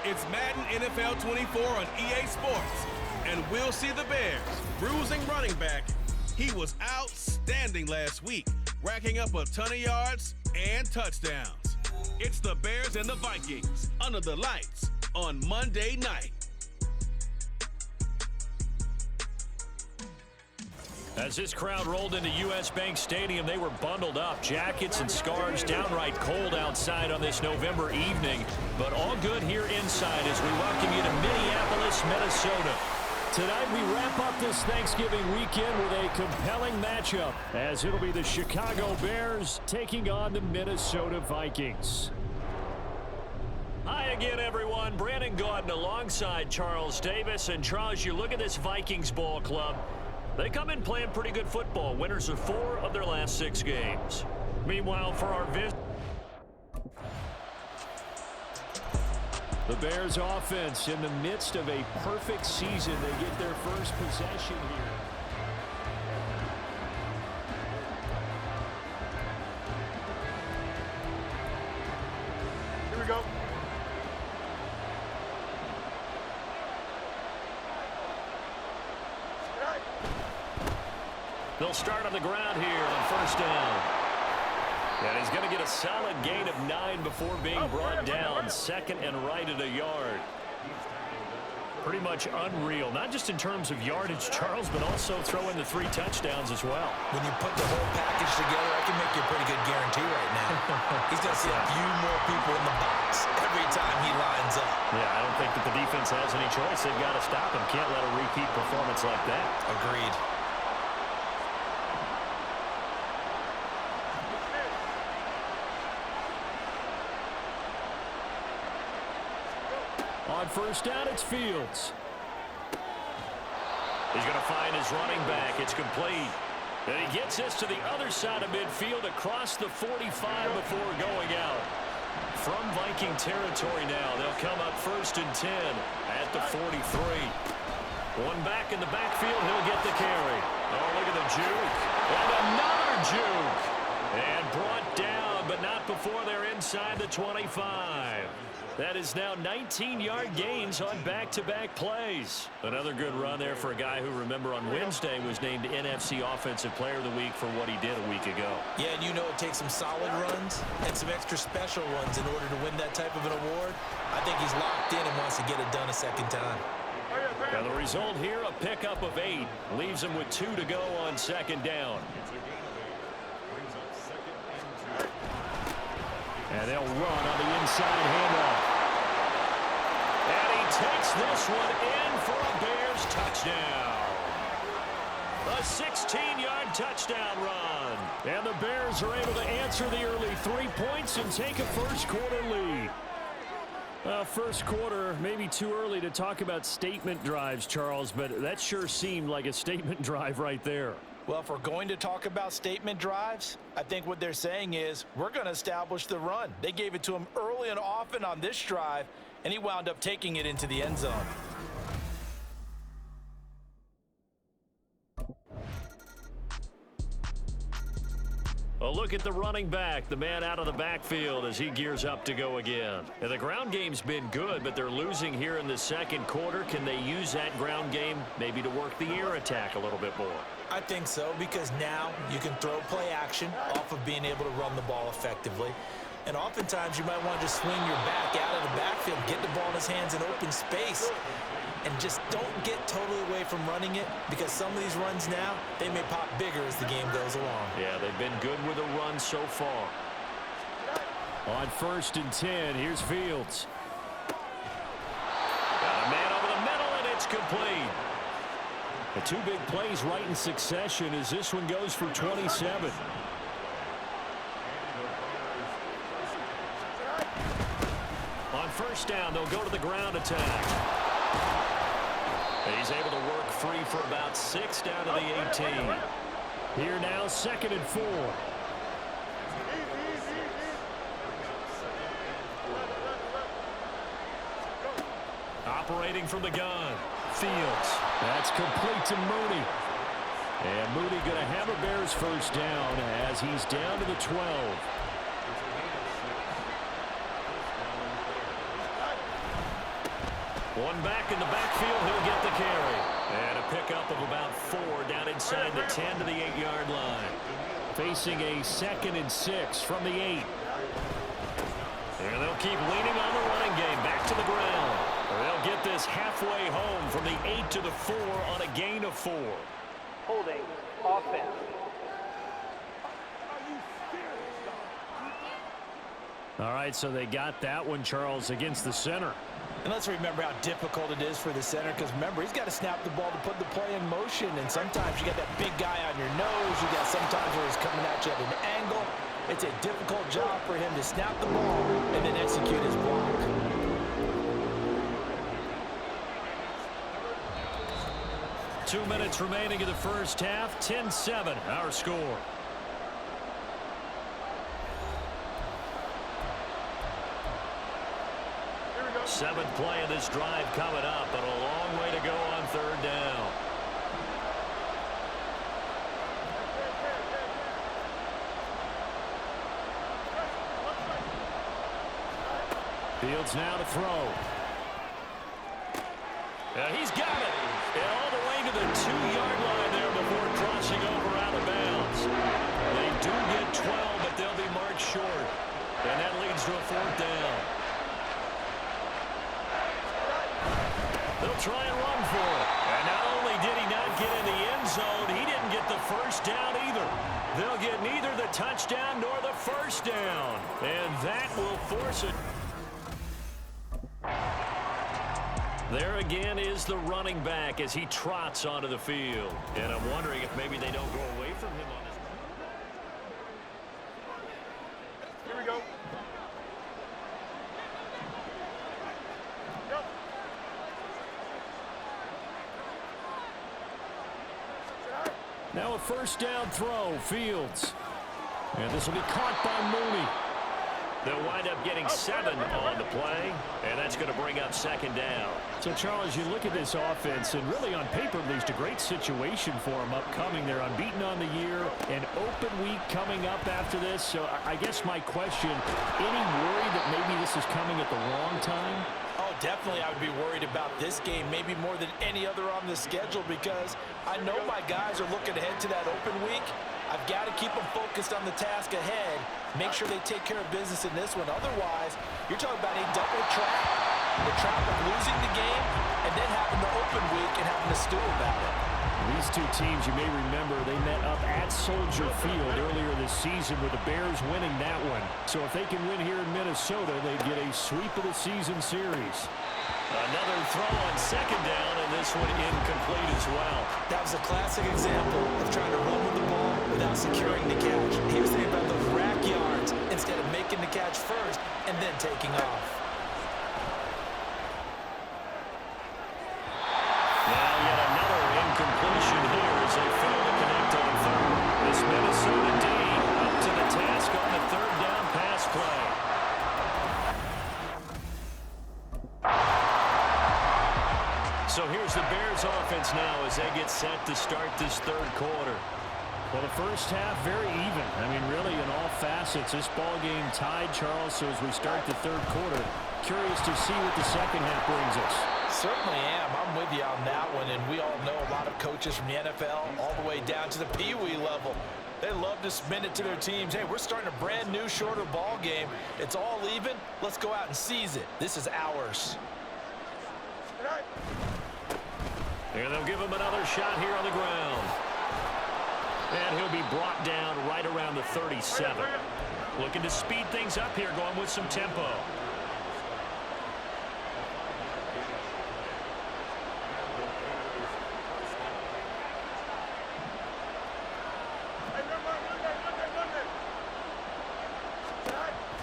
It's Madden NFL 24 on EA Sports, and we'll see the Bears bruising running back. He was outstanding last week, racking up a ton of yards and touchdowns. It's the Bears and the Vikings under the lights on Monday night. As this crowd rolled into U.S. Bank Stadium, they were bundled up, jackets and scarves, downright cold outside on this November evening, but all good here inside as we welcome you to Minneapolis, Minnesota. Tonight we wrap up this Thanksgiving weekend with a compelling matchup, as it'll be the Chicago Bears taking on the Minnesota Vikings. Hi again, everyone. Brandon Gaudin alongside Charles Davis. And Charles, you look at this Vikings ball club. They come in playing pretty good football. Winners of 4 of their last 6 games. Meanwhile, for our visit, the Bears offense in the midst of a perfect season. They get their first possession here. Here we go. They'll start on the ground here on first down. And he's going to get a solid gain of 9 before being brought down. Second and right at a yard. Pretty much unreal, not just in terms of yardage, Charles, but also throw in the 3 touchdowns as well. When you put the whole package together, I can make you a pretty good guarantee right now. He's going to see a few more people in the box every time he lines up. Yeah, I don't think that the defense has any choice. They've got to stop him. Can't let a repeat performance like that. Agreed. On first down, it's Fields. He's going to find his running back. It's complete. And he gets this to the other side of midfield across the 45 before going out. From Viking territory now, they'll come up first and 10 at the 43. One back in the backfield, he'll get the carry. Oh, look at the juke. And another juke. And brought down, but not before they're inside the 25. That is now 19-yard gains on back-to-back plays. Another good run there for a guy who, remember, on Wednesday was named NFC Offensive Player of the Week for what he did a week ago. Yeah, and you know it takes some solid runs and some extra special ones in order to win that type of an award. I think he's locked in and wants to get it done a second time. Now the result here, a pickup of 8. Leaves him with 2 to go on second down. And they'll run on the inside handoff. And he takes this one in for a Bears touchdown. A 16-yard touchdown run. And the Bears are able to answer the early 3 points and take a first-quarter lead. First quarter, maybe too early to talk about statement drives, Charles, but that sure seemed like a statement drive right there. Well, if we're going to talk about statement drives, I think what they're saying is we're going to establish the run. They gave it to him early and often on this drive, and he wound up taking it into the end zone. A look at the running back, the man out of the backfield as he gears up to go again. And the ground game's been good, but they're losing here in the second quarter. Can they use that ground game maybe to work the air attack a little bit more? I think so, because now you can throw play action off of being able to run the ball effectively. And oftentimes you might want to just swing your back out of the backfield, get the ball in his hands in open space, and just don't get totally away from running it, because some of these runs now, they may pop bigger as the game goes along. Yeah, they've been good with a run so far. On first and 10, here's Fields. Got a man over the middle, and it's complete. The 2 big plays right in succession as this one goes for 27. On first down, they'll go to the ground attack. He's able to work free for about 6 down to the 18. Here now, second and 4. Operating from the gun. Fields. That's complete to Mooney. And Mooney going to have a Bears first down as he's down to the 12. One back in the backfield, he'll get the carry. And a pickup of about 4 down inside the 10 to the 8-yard line. Facing a 2nd and 6 from the 8. And they'll keep leaning on the running game. Back to the ground. They'll get this halfway home from the 8 to the 4 on a gain of 4. Holding offense. All right, so they got that one, Charles, against the center. And let's remember how difficult it is for the center, because remember, he's got to snap the ball to put the play in motion, and sometimes you got that big guy on your nose. You got sometimes where he's coming at you at an angle. It's a difficult job for him to snap the ball and then execute his block. Two minutes remaining in the first half. 10-7, our score. Seventh play of this drive coming up, but a long way to go on 3rd down. Fields now to throw. He's got it. And all the way to the 2-yard line there before crossing over out of bounds. They do get 12, but they'll be marked short. And that leads to a 4th down. They'll try and run for it. And not only did he not get in the end zone, he didn't get the first down either. They'll get neither the touchdown nor the first down. And that will force it. There again is the running back as he trots onto the field. And I'm wondering if maybe they don't go away from him on this. Here we go. Now a first down throw, Fields. And this will be caught by Mooney. They'll wind up getting 7 on the play, and that's going to bring up 2nd down. So, Charles, you look at this offense, and really on paper, at least a great situation for them upcoming. They're unbeaten on the year, an open week coming up after this. So I guess my question, any worry that maybe this is coming at the wrong time? Oh, definitely I would be worried about this game, maybe more than any other on the schedule, because I know my guys are looking ahead to that open week. I've got to keep them focused on the task ahead, make sure they take care of business in this one. Otherwise, you're talking about a double trap, the trap of losing the game and then having the open week and having to stew about it. These two teams, you may remember, they met up at Soldier Field earlier this season with the Bears winning that one. So if they can win here in Minnesota, they get a sweep of the season series. Another throw on 2nd down, and this one incomplete as well. That was a classic example of trying to run with the ball without securing the catch. He was thinking about those rack yards instead of making the catch first and then taking off. Now yet another incompletion here as they fail to connect on 3rd. This Minnesota D up to the task on the 3rd down pass play. So here's the Bears offense now as they get set to start this 3rd quarter. Well, the first half, very even. I mean, really, in all facets, this ball game tied, Charles. So as we start the 3rd quarter, curious to see what the second half brings us. Certainly am. I'm with you on that one, and we all know a lot of coaches from the NFL all the way down to the Pee-wee level. They love to submit it to their teams. Hey, we're starting a brand new, shorter ball game. It's all even. Let's go out and seize it. This is ours. And they'll give him another shot here on the ground. And he'll be brought down right around the 37. Looking to speed things up here, going with some tempo.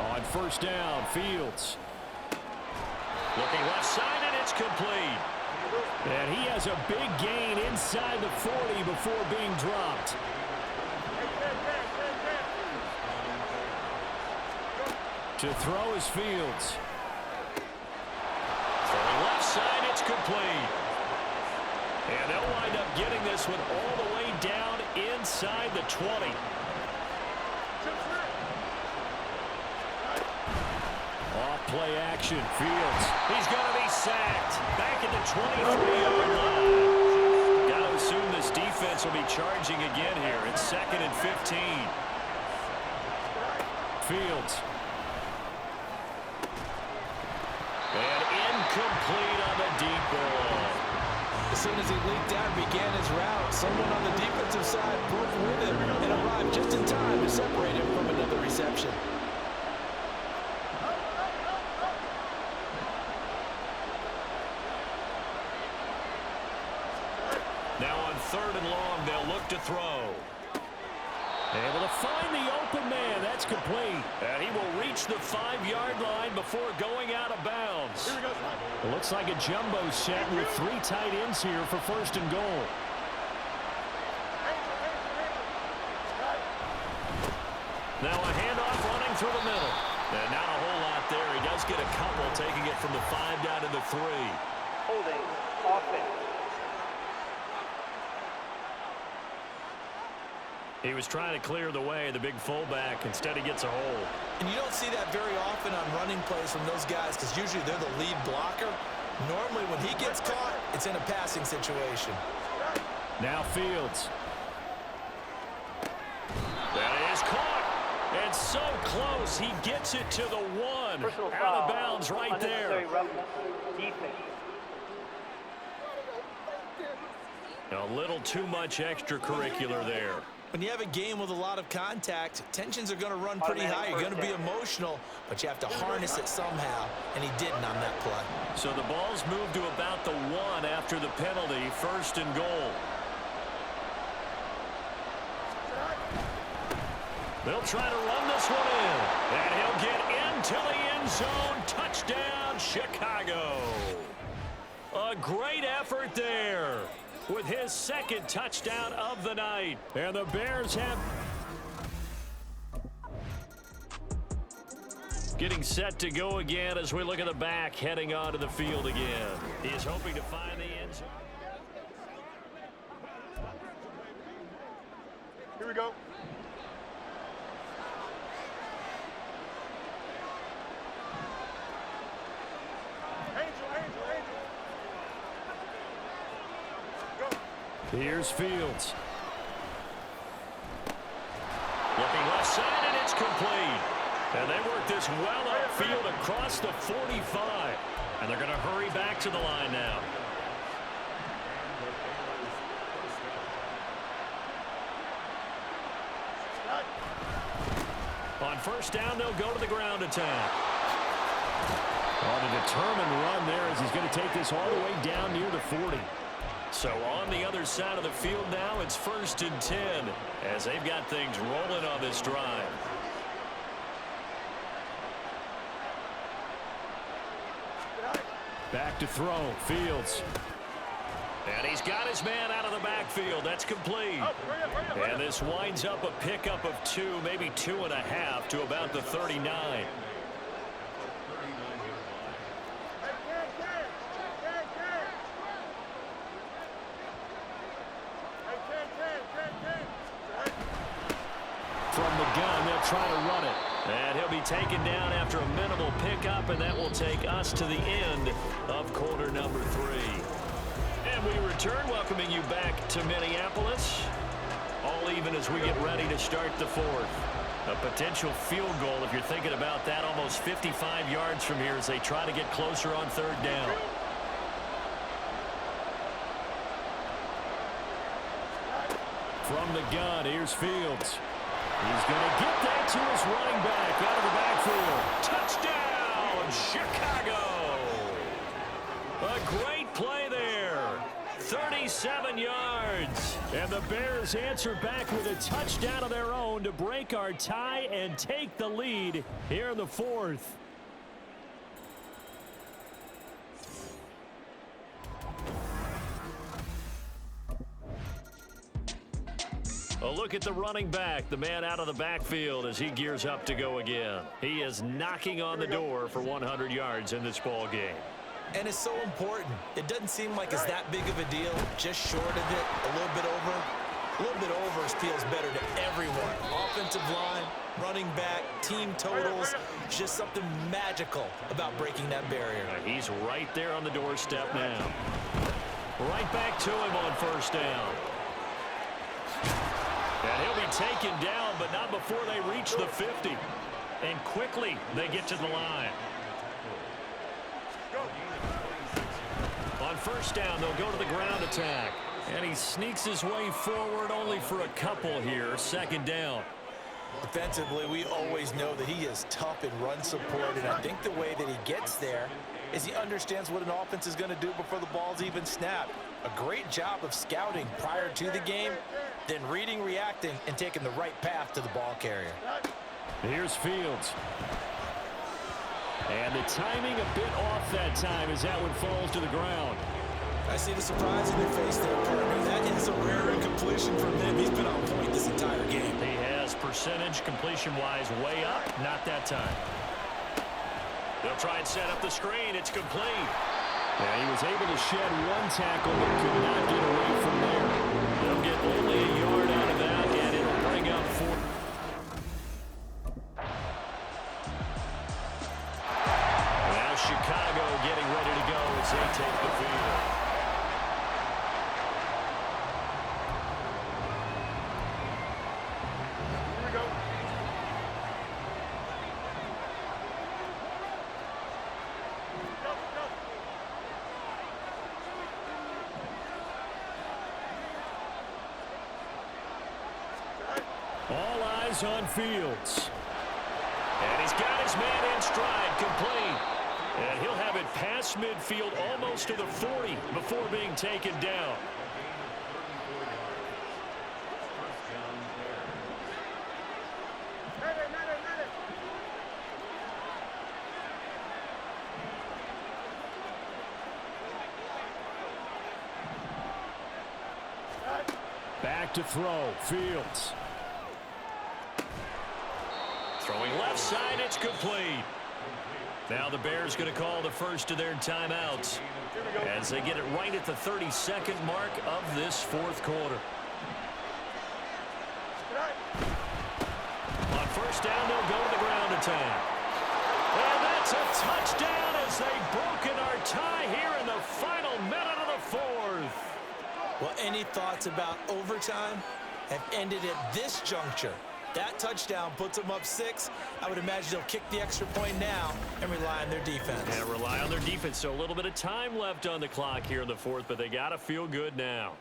On first down, Fields. Looking left side, and it's complete. And he has a big gain inside the 40 before being dropped. To throw is Fields. Throwing left side, it's complete. And they'll wind up getting this one all the way down inside the 20. Off play action. Fields, he's going to be sacked. Back at the 23-yard line. Got to assume this defense will be charging again here. It's 2nd and 15. Fields. And incomplete on the deep ball. As soon as he leaked out and began his route, someone on the defensive side broke with him and arrived just in time to separate him from another reception. Now on 3rd and long, they'll look to throw. Able to find the open man. That's complete. And he will reach the 5-yard line before going out of bounds. It looks like a jumbo set with 3 tight ends here for 1st and goal. Now a handoff running through the middle. And not a whole lot there. He does get a couple, taking it from the 5 down to the 3. Holding. Offense. He was trying to clear the way, the big fullback. Instead, he gets a hole. And you don't see that very often on running plays from those guys because usually they're the lead blocker. Normally, when he gets caught, it's in a passing situation. Now Fields. That is caught. And so close, he gets it to the 1. Personal Out foul. of bounds right there. Unnecessary roughness. Defense. A little too much extracurricular there. When you have a game with a lot of contact, tensions are going to run pretty high. You're going to be emotional, but you have to harness it somehow, and he didn't on that play. So the ball's moved to about the 1 after the penalty, 1st and goal. They'll try to run this one in, and he'll get into the end zone. Touchdown, Chicago. A great effort there with his 2nd touchdown of the night. And the Bears have getting set to go again as we look at the back heading onto the field again. He is hoping to find the end zone. Here we go. Here's Fields. Looking left side, and it's complete. And they work this well upfield across the 45. And they're going to hurry back to the line now. On 1st down, they'll go to the ground attack. On a determined run there as he's going to take this all the way down near the 40. So on the other side of the field now, it's 1st and 10 as they've got things rolling on this drive. Back to throw, Fields. And he's got his man out of the backfield. That's complete. And this winds up a pickup of 2, maybe 2.5 to about the 39. From the gun, they'll try to run it. And he'll be taken down after a minimal pickup, and that will take us to the end of quarter number 3. And we return, welcoming you back to Minneapolis. All even as we get ready to start the 4th. A potential field goal, if you're thinking about that, almost 55 yards from here as they try to get closer on 3rd down. From the gun, here's Fields. He's going to get that to his running back out of the backfield. Touchdown, Chicago! A great play there. 37 yards. And the Bears answer back with a touchdown of their own to break our tie and take the lead here in the 4th. A look at the running back, the man out of the backfield as he gears up to go again. He is knocking on the door for 100 yards in this ball game. And it's so important. It doesn't seem like it's that big of a deal. Just short of it, a little bit over. A little bit over feels better to everyone. Offensive line, running back, team totals, just something magical about breaking that barrier. He's right there on the doorstep now. Right back to him on first down. And he'll be taken down, but not before they reach the 50. And quickly, they get to the line. On first down, they'll go to the ground attack. And he sneaks his way forward only for a couple here. Second down. Defensively, we always know that he is tough in run support, and I think the way that he gets there is he understands what an offense is going to do before the ball's even snapped. A great job of scouting prior to the game, then reading, reacting, and taking the right path to the ball carrier. Here's Fields. And the timing a bit off that time as that one falls to the ground. I see the surprise in your face there, partner. That is a rare incompletion from him. He's been on point this entire game. He has percentage completion-wise way up. Not that time. They'll try and set up the screen. It's complete. Yeah, he was able to shed one tackle but could not get away from there. They'll get only a yard out of that, and it'll bring up 4. Now Chicago getting ready to go as they take the field. All eyes on Fields. And he's got his man in stride, complete. And he'll have it past midfield almost to the 40 before being taken down. Back to throw, Fields. Throwing left side, it's complete. Now the Bears going to call the first of their timeouts as they get it right at the 32nd mark of this fourth quarter. On first down, they'll go to the ground attack. And that's a touchdown as they've broken our tie here in the final minute of the fourth. Well, any thoughts about overtime have ended at this juncture. That touchdown puts them up 6. I would imagine they'll kick the extra point now and rely on their defense. Yeah, rely on their defense. So a little bit of time left on the clock here in the fourth, but they got to feel good now.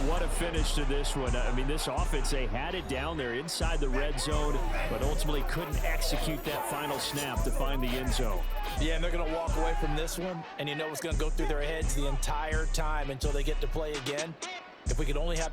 What a finish to this one. I mean, this offense, they had it down there inside the red zone, but ultimately couldn't execute that final snap to find the end zone. Yeah, and they're going to walk away from this one, and you know what's going to go through their heads the entire time until they get to play again. If we could only have